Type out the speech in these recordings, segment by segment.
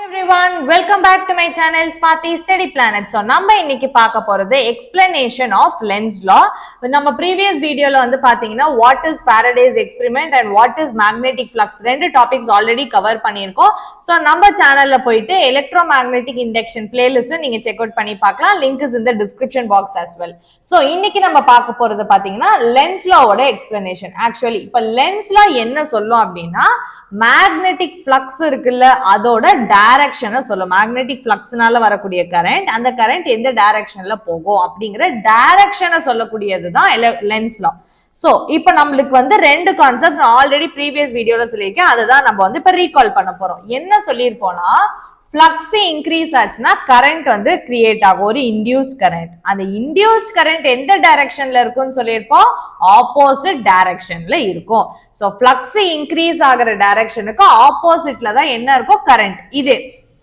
everyone, welcome back to my channel Swati Study Planet. So நம்ம இன்னைக்கு பார்க்க போறது explanation of Lenz law. நம்ம previous videoல வந்து பாத்தீங்கன்னா what is Faraday's experiment and what is magnetic flux ரெண்டு டாபிக்ஸ் ஆல்ரெடி கவர் பண்ணியிருக்கோம். ஸோ நம்ம சேனல்ல போயிட்டு எலக்ட்ரோமேக்னெட்டிக் இண்டக்ஷன் பிளேலிஸ்ட் நீங்க செக் அவுட் பண்ணி பார்க்கலாம். Link is in the description box as well. So இன்னைக்கு நம்ம பார்க்க போறது பாத்தீங்கன்னா லென்ஸ் லாவோட எக்ஸ்பிளனேஷன். ஆக்சுவலி இப்ப லென்ஸ் லா என்ன சொல்லும் அப்படின்னா மேக்னெட்டிக் ஃப்ளக்ஸ் இருக்குல்ல அதோட டைரக்ஷனை சொல்லும். மேக்னெட்டிக் ஃப்ளக்ஸ்னால வரக்கூடிய கரண்ட், அந்த கரண்ட் எந்த டைரக்ஷன்ல போகும் அப்படிங்கிற டைரக்ஷனை சொல்லக்கூடியதுதான் லென்ஸ் லா. சோ இப்ப நம்மளுக்கு வந்து ரெண்டு கான்செப்ட்ஸ் ஆல்ரெடி ப்ரீவியஸ் வீடியோல சொல்லியிருக்கேன். அதுதான் நம்ம வந்து இப்ப ரீகால் பண்ண போறோம். என்ன சொல்லியிருப்போம்னா ஃப்ளக்ஸ் இன்க்ரீஸ் ஆச்சுன்னா கரண்ட் வந்து கிரியேட் ஆகும், ஒரு இன்டியூஸ் கரண்ட். அந்த இன்டியூஸ்ட் கரண்ட் எந்த டைரக்ஷன்ல இருக்கும்னு சொல்லியிருப்போம், ஆப்போசிட் டைரக்ஷன்ல இருக்கும். ஸோ ஃப்ளக்ஸ் இன்க்ரீஸ் ஆகிற டைரக்ஷனுக்கு ஆப்போசிட்ல தான் என்ன இருக்கும், கரண்ட். இது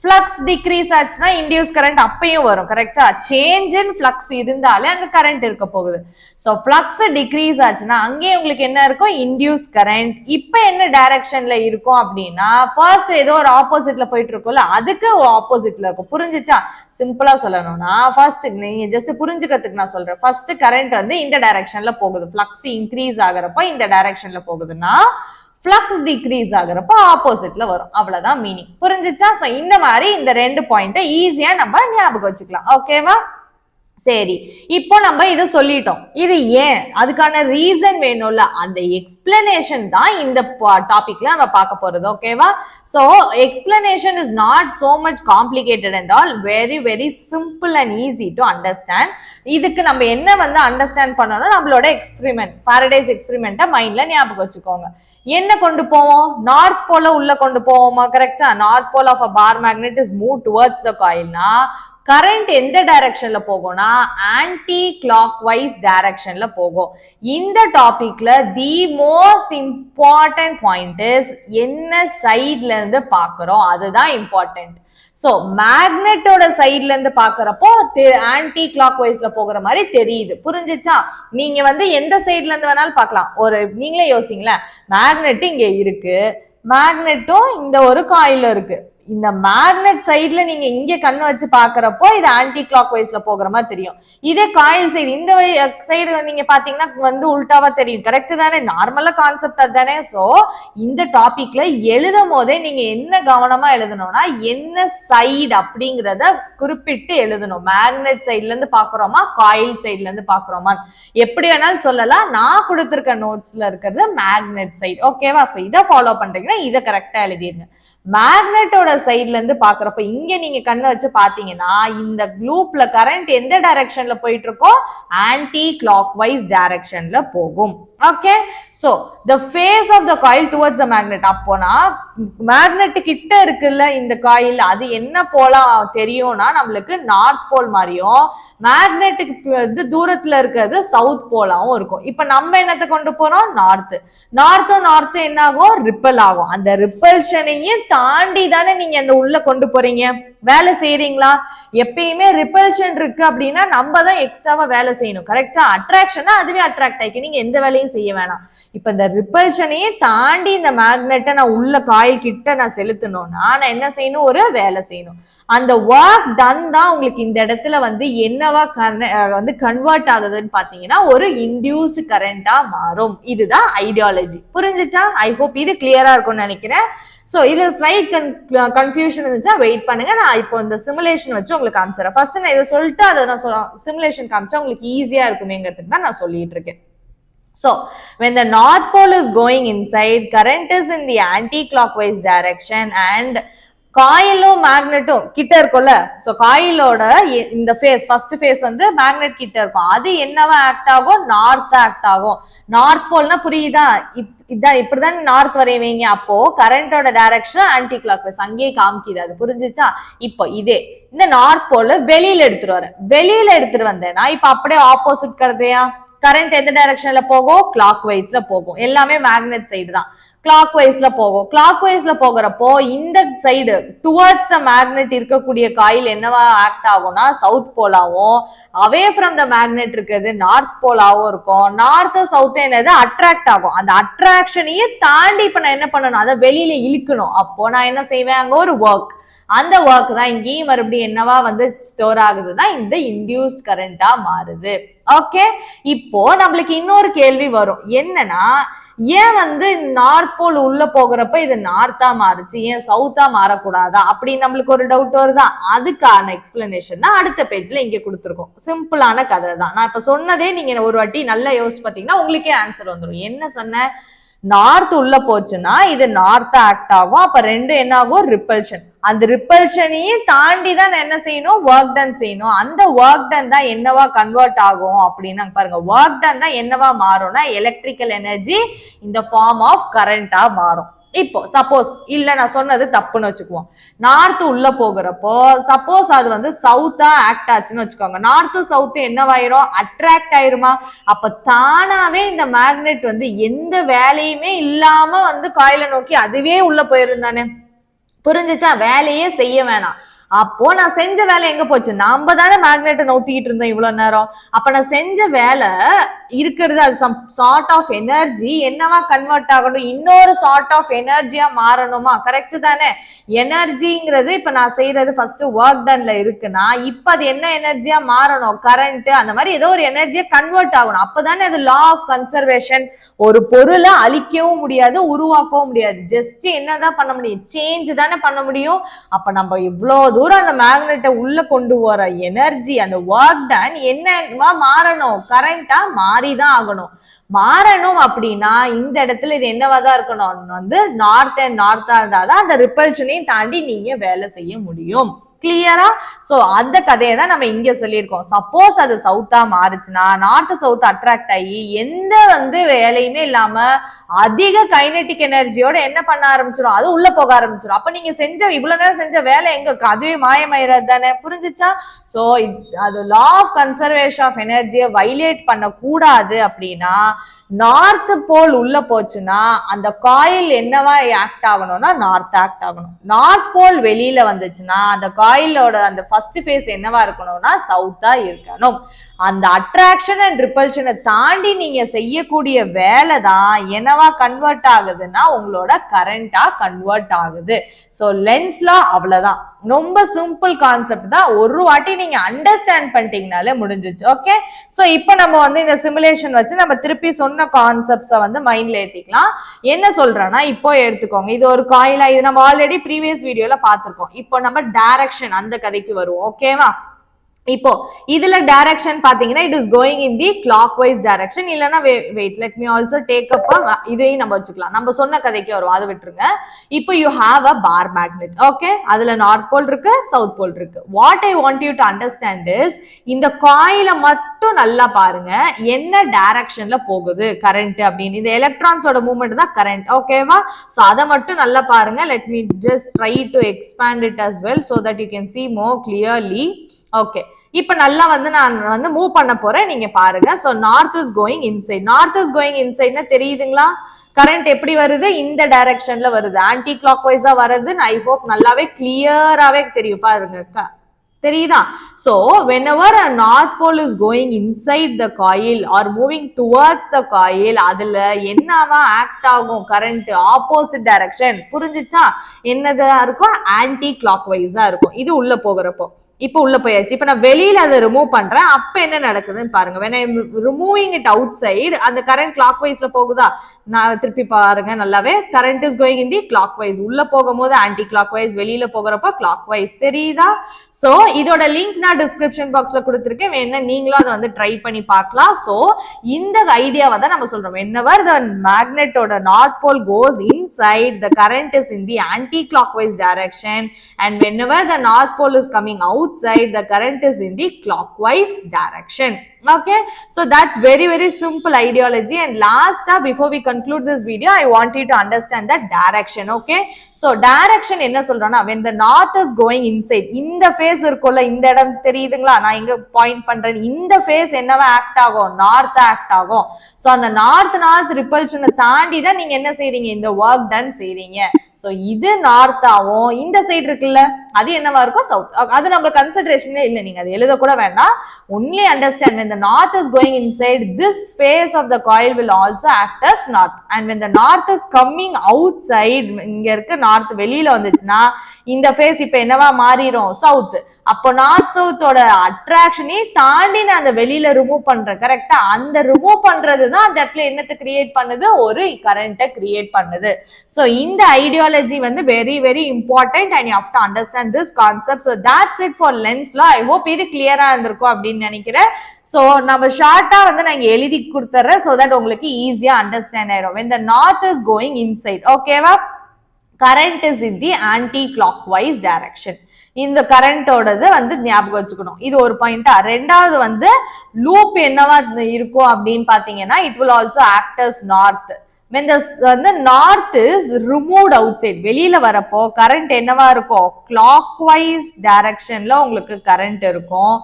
ஃப்ளக்ஸ் டிக்ரீஸ் ஆச்சுன்னா இன்டியூஸ் கரண்ட் அப்பயும் வரும். கரெக்டா? சேஞ்ச் இன் ஃப்ளக்ஸ் இருந்தாலே அங்க கரண்ட் இருக்க போகுது. ஸோ ஃப்ளக்ஸ் டிக்ரீஸ் ஆச்சுன்னா அங்கேயே உங்களுக்கு என்ன இருக்கும், இன்டியூஸ் கரண்ட். இப்ப என்ன டைரக்ஷன்ல இருக்கும் அப்படின்னா ஃபர்ஸ்ட் ஏதோ ஒரு ஆப்போசிட்ல போயிட்டு இருக்கும்ல, அதுக்கு ஆப்போசிட்ல இருக்கும். புரிஞ்சுச்சா? சிம்பிளா சொல்லணும்னா ஃபர்ஸ்ட் நீங்க ஜஸ்ட் புரிஞ்சுக்கிறதுக்கு நான் சொல்றேன். ஃபர்ஸ்ட் கரண்ட் வந்து இந்த டைரக்ஷன்ல போகுது, ஃப்ளக்ஸ் இன்க்ரீஸ் ஆகிறப்ப இந்த டைரக்ஷன்ல போகுதுன்னா ஃப்ளக்ஸ் டிக்ரீஸ் ஆகிறப்ப ஆப்போசிட்ல வரும். அவ்வளவுதான் மீனிங். புரிஞ்சுச்சா? சோ இந்த மாதிரி இந்த ரெண்டு பாயிண்ட்டை ஈஸியா நம்ம ஞாபகம் வச்சுக்கலாம். ஓகேவா? சரி, இப்போ நம்ம இதை சொல்லிட்டோம். இது ஏன், அதுக்கான ரீசன் வேணும்ல, அந்த எக்ஸ்பிளனேஷன் தான் இந்த டாபிக்ல நம்ம பார்க்க போறது. ஓகேவா? So explanation is not so much complicated and all, very very simple and easy to understand. இதுக்கு நம்ம என்ன வந்து அண்டர்ஸ்டாண்ட் பண்ணணும், நம்மளோட எக்ஸ்பெரிமெண்ட், பாரடைஸ் எக்ஸ்பெரிமெண்ட்டை மைண்ட்ல ஞாபகம் வச்சுக்கோங்க. என்ன கொண்டு போவோம், நார்த் போல உள்ள கொண்டு போவோமா? கரெக்டா? North pole of a bar magnet is move towards the காயில்னா கரண்ட் எந்த டைரக்ஷன்ல போகும்னா ஆன்டி கிளாக் வைஸ் டைரக்ஷன்ல போகும். இந்த டாபிக்ல the most important point is என்ன சைட்ல இருந்து பாக்குறோம், அதுதான் இம்பார்ட்டன்ட். சோ மேக்னெட்டோட சைட்ல இருந்து பாக்குறப்போ ஆன்டி கிளாக் வைஸ்ல போகிற மாதிரி தெரியுது. புரிஞ்சுச்சா? நீங்க வந்து எந்த சைட்ல இருந்து வேணாலும் பார்க்கலாம். ஒரு நீங்களே யோசிங்களேன், மேக்னெட் இங்க இருக்கு, மேக்னெட்டும் இந்த ஒரு காயில இருக்கு. இந்த மேக்னெட் சைட்ல நீங்க இங்க கண்ணு வச்சு பாக்குறப்போ இது ஆன்டி கிளாக் வைஸ்ல போகிற மாதிரி தெரியும். இதே காயில் சைடு, இந்த சைடு நீங்க பாத்தீங்கன்னா வந்து உல்டாவா தெரியும். கரெக்ட் தானே? நார்மலா கான்செப்ட் அதுதானே? சோ இந்த டாபிக்ல எழுதும் போதே நீங்க என்ன கவனமா எழுதணும்னா என்ன சைடு அப்படிங்கிறத குறிப்பிட்டு எழுதணும். மேக்னெட் சைட்ல இருந்து பாக்குறோமா, காயில் சைட்ல இருந்து பாக்குறோமா, எப்படி வேணாலும் சொல்லலாம். நான் கொடுத்திருக்க நோட்ஸ்ல இருக்கிறது மேக்னெட் சைடு. ஓகேவா? சோ இதை ஃபாலோ பண்றீங்கன்னா இதை கரெக்டா எழுதிருங்க. மேக்னெட்டோட சைட்ல இருந்து பாக்குறப்ப இங்க நீங்க கண்ணை வச்சு பாத்தீங்கன்னா இந்த லூப்ல கரண்ட் எந்த டைரக்ஷன்ல போயிட்டு இருக்கோம், ஆன்டி கிளாக் வைஸ் டைரக்ஷன்ல போகும். Okay? So the face of the coil towards the magnet. அப்போனா மேக்னெட் கிட்ட இருக்குல்ல இந்த காயில், அது என்ன போலா தெரியும்னா நம்மளுக்கு நார்த் போல் மாதிரியும், மேக்னெட்டுக்கு வந்து தூரத்துல இருக்கிறது சவுத் போலாவும் இருக்கும். இப்ப நம்ம என்னத்தை கொண்டு போறோம், நார்த். நார்த்தும் என்ன ஆகும், ரிப்பல் ஆகும். அந்த ரிப்பல்ஷனையும் தாண்டி தானே நீங்க அந்த உள்ள கொண்டு போறீங்க. வேலை செய்யறீங்களா? எப்பயுமே ரிப்பல்ஷன் இருக்கு அப்படின்னா நம்ம தான் எக்ஸ்ட்ராவா வேலை செய்யணும். கரெக்டா? அட்ராக்ஷனா அதுவே அட்ராக்ட் ஆயிக்கும், நீங்க எந்த வேலையும் செய்ய வேணாம். இப்ப இந்த ரிப்பல்ஷனையே தாண்டி இந்த மேக்னெட்டை நான் உள்ள காயில் கிட்ட நான் செலுத்தணும்னா நான் என்ன செய்யணும், ஒரு வேலை செய்யணும். அந்த ஒர்க் டன் தான் உங்களுக்கு இந்த இடத்துல வந்து என்னவா வந்து கன்வெர்ட் ஆகுதுன்னு பாத்தீங்கன்னா ஒரு இன்டியூஸ்ட் கரண்டா மாறும். இதுதான் ஐடியாலஜி. புரிஞ்சுச்சா? ஐ ஹோப் இது கிளியரா இருக்கும்னு நினைக்கிறேன். சோ இது ஸ்லைட் கன்ஃபியூஷன் இருந்துச்சா வெயிட் பண்ணுங்க, நான் இப்போ இந்த சிமுலேஷன் வச்சு உங்களுக்கு காமிச்சிடறேன். ஃபர்ஸ்ட் நான் இதை சொல்லிட்டு அதை நான் சிமுலேஷன் காமிச்சா உங்களுக்கு ஈஸியா இருக்குமேங்கிறதுக்கு தான் நான் சொல்லிட்டு இருக்கேன். So when the north pole is going inside, current is in the anti-clockwise direction and காயிலும் மேக்னெட்டும் கிட்ட இருக்கும்ல. சோ காயிலோட இந்த ஃபேஸ், ஃபர்ஸ்ட் ஃபேஸ் வந்து மேக்னெட் கிட்ட இருக்கும். அது என்னவா ஆக்ட் ஆகும், நார்த் ஆக்ட் ஆகும். நார்த் போல்னா புரியுதா? இதான் இப்படிதான் நார்த் வரைவீங்க. அப்போ கரண்டோட டைரக்ஷன் ஆன்டி கிளாக் வைஸ் அங்கேயே காமிக்குது. அது புரிஞ்சுச்சா? இப்போ இதே இந்த நார்த் போல வெளியில எடுத்துட்டு வரேன். வெளியில எடுத்துட்டு வந்தேன்னா இப்ப அப்படியே ஆப்போசிட் கருதையா, கரண்ட் எந்த டைரக்ஷன்ல போகும், கிளாக் வைஸ்ல போகும். எல்லாமே மேக்னெட் சைடு தான். கிளாக் வைஸ்ல போகும். கிளாக் வைஸ்ல போகிறப்போ இந்த சைடு டுவர்ட்ஸ் த மேக்னெட் இருக்கக்கூடிய காயில் என்னவா ஆக்ட் ஆகும்னா சவுத் போலாவும், அவே ஃப்ரம் த மேக்னெட் இருக்கிறது நார்த் போலாவும் இருக்கும். நார்த் சவுத் என்னது அட்ராக்ட் ஆகும். அந்த அட்ராக்ஷனையே தாண்டி இப்ப நான் என்ன பண்ணணும், அதை வெளியில இழுக்கணும். அப்போ நான் என்ன செய்வேன், அங்க ஒரு ஒர்க் அந்த ஒர்க் தான் இங்கேயும் மறுபடியும் என்னவா வந்து ஸ்டோர் ஆகுதுன்னா இந்த இன்டியூஸ்ட் கரண்டா மாறுது. ஓகே, இப்போ நம்மளுக்கு இன்னொரு கேள்வி வரும், என்னன்னா ஏன் வந்து நார்த் போல் உள்ள போகிறப்ப இது நார்த்தா மாறுச்சு, ஏன் சவுத்தா மாறக்கூடாதா அப்படின்னு நம்மளுக்கு ஒரு டவுட் வருதா? அதுக்கான எக்ஸ்பிளனேஷன் தான் அடுத்த பேஜ்ல இங்க கொடுத்துருக்கோம். சிம்பிளான கதை தான். நான் இப்ப சொன்னதே நீங்க ஒரு வாட்டி நல்லா யோசிச்சு பாத்தீங்கன்னா உங்களுக்கே ஆன்சர் வந்துடும். என்ன சொன்ன? நார்த் உள்ள போச்சுன்னா இது நார்த்தா ஆக்ட் ஆகும். அப்ப ரெண்டு என்ன ஆகும்? ரிப்பல்ஷன். அந்த ரிப்பல்ஷனையும் தாண்டி தான் என்ன செய்யணும்? ஒர்க் டன் செய்யணும். அந்த ஒர்க் டன் தான் என்னவா கன்வெர்ட் ஆகும் அப்படின்னா பாருங்க, ஒர்க் டன் தான் என்னவா மாறும்னா எலக்ட்ரிக்கல் எனர்ஜி இந்த ஃபார்ம் ஆஃப் கரண்டா மாறும். இப்போ சப்போஸ் இல்ல நான் சொன்னது தப்புன்னு வச்சுக்குவோம், நார்த் உள்ள போகிறப்போ சப்போஸ் அது வந்து சவுத்தா ஆக்ட் ஆச்சுன்னு வச்சுக்கோங்க, நார்த்து சவுத்து என்னவாயிரும்? அட்ராக்ட் ஆயிருமா? அப்ப தானாவே இந்த மேக்னெட் வந்து எந்த வேலையுமே இல்லாம வந்து காயில நோக்கி அதுவே உள்ள போயிருந்தானே. புரிஞ்சுச்சா? வேலையே செய்ய வேணாம். அப்போ நான் செஞ்ச வேலை எங்க போச்சு? நாம தானே மேக்னெட்டை நோத்திக்கிட்டு இருந்தோம் இவ்வளவு நேரம். அப்ப நான் செஞ்ச வேலை இருக்கிறது அது சம் சார்ட் ஆஃப் எனர்ஜி என்னவா கன்வெர்ட் ஆகணும்? இன்னொரு சார்ட் ஆஃப் எனர்ஜியா மாறணுமா? கரெக்ட் தானே? எனர்ஜிங்கிறது இப்ப நான் செய்யறது ஃபர்ஸ்ட் ஒர்க் டன்ல இருக்குன்னா இப்ப அது என்ன எனர்ஜியா மாறணும்? கரண்ட், அந்த மாதிரி ஏதோ ஒரு எனர்ஜியா கன்வெர்ட் ஆகணும். அப்பதானே அது லா ஆஃப் கன்சர்வேஷன். ஒரு பொருளை அழிக்கவும் முடியாது, உருவாக்கவும் முடியாது, ஜஸ்ட் என்னதான் பண்ண முடியும்? சேஞ்ச் தானே பண்ண முடியும். அப்ப நம்ம இவ்வளவு தூரம் அந்த மேக்னெட்டை உள்ள கொண்டு வர எனர்ஜி, அந்த ஒர்க் டன் என்னவா மாறணும்? கரண்டா மாறிதான் ஆகணும். மாறணும் அப்படின்னா இந்த இடத்துல இது என்னவாதான் இருக்கணும்? வந்து நார்த் அண்ட் நார்த்தா இருந்தாதான் அந்த ரிப்பல்ஷனையும் தாண்டி நீங்க வேலை செய்ய முடியும். கிளியரா? சோ அந்த கதையை தான் நம்ம இங்க சொல்லியிருக்கோம். சப்போஸ் அது சவுத்தா மாறுச்சுன்னா நார்த் சவுத் அட்ராக்ட் ஆகி எந்த வந்து வேலையுமே இல்லாம அதிக கைனெட்டிக் எனர்ஜியோட என்ன பண்ண ஆரம்பிச்சிடும்? அது உள்ள போக ஆரம்பிச்சிடும். அப்ப நீங்க செஞ்ச இவ்வளவு நேரம் செஞ்ச வேலை எங்க? அதுவே மாயமாயிராது தானே. புரிஞ்சுச்சா? சோ அது லா ஆஃப் கன்சர்வேஷன் ஆஃப் எனர்ஜியை வைலேட் பண்ண கூடாது. அப்படின்னா நார்த் போல் உள்ள போச்சுன்னா அந்த காயில் என்னவா ஆக்ட் ஆகணும்னா நார்த் ஆக்ட் ஆகணும். நார்த் போல் வெளியில வந்துச்சுன்னா அந்த காயிலோட அந்த ஃபர்ஸ்ட் ஃபேஸ் என்னவா இருக்கணும்னா சவுத்தா இருக்கணும். அந்த அட்ராக்ஷன் அண்ட் ரிப்பல்ஷனை தாண்டி நீங்க செய்யக்கூடிய வேலை தான் என்னவா கன்வெர்ட் ஆகுதுன்னா உங்களோட கரண்டா கன்வெர்ட் ஆகுது. சோ லென்ஸ்ல அவ்வளவுதான். ரொம்ப சிம்பிள் கான்செப்ட் தான். ஒரு வாட்டி நீங்க அண்டர்ஸ்டாண்ட் பண்ணிட்டீங்கனாலே முடிஞ்சிச்சு. ஓகே, சோ இப்போ நம்ம வந்து இந்த சிமுலேஷன் வச்சு நம்ம திருப்பி சொன்ன கான்செப்ட்ஸை வந்து மைண்ட்ல ஏத்திக்கலாம். என்ன சொல்றேன்னா இப்போ எடுத்துக்கோங்க, இது ஒரு காயிலா, இது நம்ம ஆல்ரெடி ப்ரீவியஸ் வீடியோல பார்த்திருக்கோம். இப்போ நம்ம டைரக்ஷன் அந்த கதைக்கு வருவோம். ஓகேவா? இப்போ இதுல டைரக்ஷன் பாத்தீங்கன்னா it is going in the clockwise direction. இல்லைன்னா wait let me also take up இதையும் நம்ம வச்சுக்கலாம். நம்ம சொன்ன கதைக்கு வரும், அதை விட்டுருங்க. இப்போ you have a bar magnet. Okay, அதுல நார்த் போல் இருக்கு, சவுத் போல் இருக்கு. What I want you to understand is இந்த காயில மட்டும் நல்லா பாருங்க என்ன டைரக்ஷன்ல போகுது கரண்ட் அப்படின்னு. இந்த எலக்ட்ரான்ஸோட மூவ்மெண்ட் தான் கரண்ட். ஓகேவா? சோ அதை மட்டும் நல்லா பாருங்க. Let me just try to expand it as well so that you can see more clearly. Okay, இப்ப நல்லா வந்து நான் வந்து மூவ் பண்ண போறேன், நீங்க பாருங்க. So north is going inside. North is going இன்சைட்னா தெரியுதுங்களா? கரண்ட் எப்படி வருது? இந்த டைரக்ஷன்ல வருது, ஆன்டி கிளாக் வைஸா வருது. ஐ ஹோப் நல்லாவே கிளியராவே தெரியும். பாருங்க, தெரியுதா? So whenever a north pole is going inside the coil or moving towards the coil, அதுல என்னவா ஆக்ட் ஆகும்? Current opposite direction. புரிஞ்சுச்சா? என்னதா இருக்கும்? ஆன்டி கிளாக் வைஸா இருக்கும். இது உள்ள போகிறப்போ இப்ப உள்ள போயாச்சு. இப்ப நான் வெளியில அதை ரிமூவ் பண்றேன். அப்ப என்ன நடக்குதுன்னு பாருங்க. when I am removing it outside, அந்த கரண்ட் கிளாக் வைஸ்ல போகுதா? நான் திருப்பி பாருங்க நல்லாவே. Current is going in the clockwise. உள்ள போகும்போது ஆன்டி கிளாக் வைஸ், வெளியில போகிறப்ப கிளாக் வைஸ். தெரியுதா? சோ இதோட லிங்க் நான் டிஸ்கிரிப்ஷன் பாக்ஸ்ல கொடுத்திருக்கேன், வேணா நீங்களும் அதை வந்து ட்ரை பண்ணி பார்க்கலாம். சோ இந்த ஐடியாவை தான் நம்ம சொல்றோம். whenever the magnet ஓட north pole goes inside, the current is in the anti-clockwise direction, and whenever the north pole is coming outside, the current is in the clockwise direction. Okay, so that's very simple ideology. And last before we conclude this video, I want you to understand the direction. Okay, so direction என்ன சொல்றோம்னா when the north is going inside, இந்த face இருக்குல்ல, இந்த இடம் தெரியுதுங்களா? நான் இங்க point பண்றேன். இந்த ஃபேஸ் என்னவா ஆக்ட் ஆகும்? நார்த் ஆக்ட் ஆகும். சோ அந்த நார்த் ரிப்பல்ஷனை தாண்டி தான் நீங்க என்ன செய்றீங்க? இந்த ஒர்க் டன் செய்றீங்க. சோ இது நார்த்தாவும் இந்த சைடு இருக்குல்ல அது என்னவா இருக்கும்? சவுத். அது நம்ம கன்சிடரேஷனே இல்லை, நீங்க அது எழுத கூட வேண்டாம். Only understand the north is going inside, this face of the coil will also act as north. And when the north is coming outside, இங்க இருக்க north வெளியில வந்துச்சுன்னா இந்த ஃபேஸ் இப்ப என்னவா மாறிடும், சவுத். அப்போ நார்த் சவுத்தோட அட்ராக்ஷனே தாண்டி நான் அந்த வெளியில ரிமூவ் பண்றேன். கரெக்டா? அந்த ரிமூவ் பண்றதுதான் அந்த இடத்துல என்னத்தை கிரியேட் பண்ணுது, ஒரு கரண்ட்டை கிரியேட் பண்ணுது. சோ இந்த ஐடியாலஜி வந்து very very important and you have to understand this concept. So that's it for lens law. I hope இது கிளியரா இருந்திருக்கும் அப்படின்னு நினைக்கிறேன். சோ நம்ம ஷார்ட்டா வந்து நான் எழுதி கொடுத்துறேன், சோ தட் உங்களுக்கு ஈஸியா அண்டர்ஸ்டாண்ட் ஆயிரும். when the north is going inside, ஓகேவா, current is in the anti-clockwise direction. இந்த கரண்டோடது வந்து ஞாபகம் வச்சுக்கணும். இது ஒரு பாயிண்டா. ரெண்டாவது வந்து லூப் என்னவா இருக்கும் அப்படின்னு பாத்தீங்கன்னா, it will also act as north. when the north is removed outside, வெளியில வரப்போ கரண்ட் என்னவா இருக்கும், clockwise directionல உங்களுக்கு கரண்ட் இருக்கும்.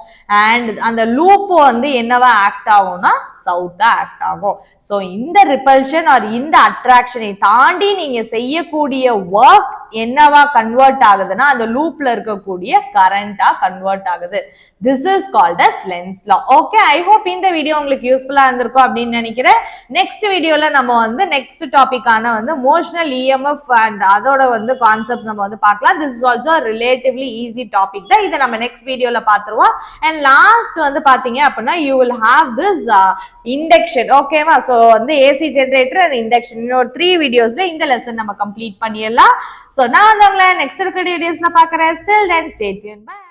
அண்ட் அந்த லூப் வந்து என்னவா ஆக்ட் ஆகும்னா சவுத்தா ஆக்ட் ஆகும். சோ இந்த ரிப்பல்ஷன் ஆர் இந்த அட்ராக்ஷனை தாண்டி நீங்க செய்யக்கூடிய ஒர்க் என்னவா கன்வெர்ட் ஆகுதுன்னா அந்த லூப்ல இருக்கக்கூடிய கரண்டா கன்வெர்ட் ஆகுது. This is called as Lenz law. Okay, I hope இந்த வீடியோ உங்களுக்கு யூஸ்ஃபுல்லா இருந்திருக்கும் அப்படின்னு நினைக்கிறேன். நெக்ஸ்ட் வீடியோல நம்ம வந்து நெக்ஸ்ட் டாபிக்கான வந்து மோஷனல் இஎம்எஃப் அண்ட் அதோட வந்து கான்செப்ட்ஸ் நம்ம வந்து பார்க்கலாம். This is also relatively easy topic தான். இதை நம்ம நெக்ஸ்ட் வீடியோல பார்த்துருவோம். அண்ட் லாஸ்ட் வந்து பாத்தீங்க அப்படின்னா you will have this induction. ஓகேவா? சோ வந்து ஏசி ஜெனரேட்டர் அண்ட் இண்டக்ஷன் இன்னொரு 3 வீடியோஸ்ல இந்த லெசன் நம்ம கம்ப்ளீட் பண்ணிடலாம். சோ நான் வந்து உங்களை நெக்ஸ்ட் இருக்கிற வீடியோஸ்ல பார்க்கறேன். Till then, stay tuned. Bye.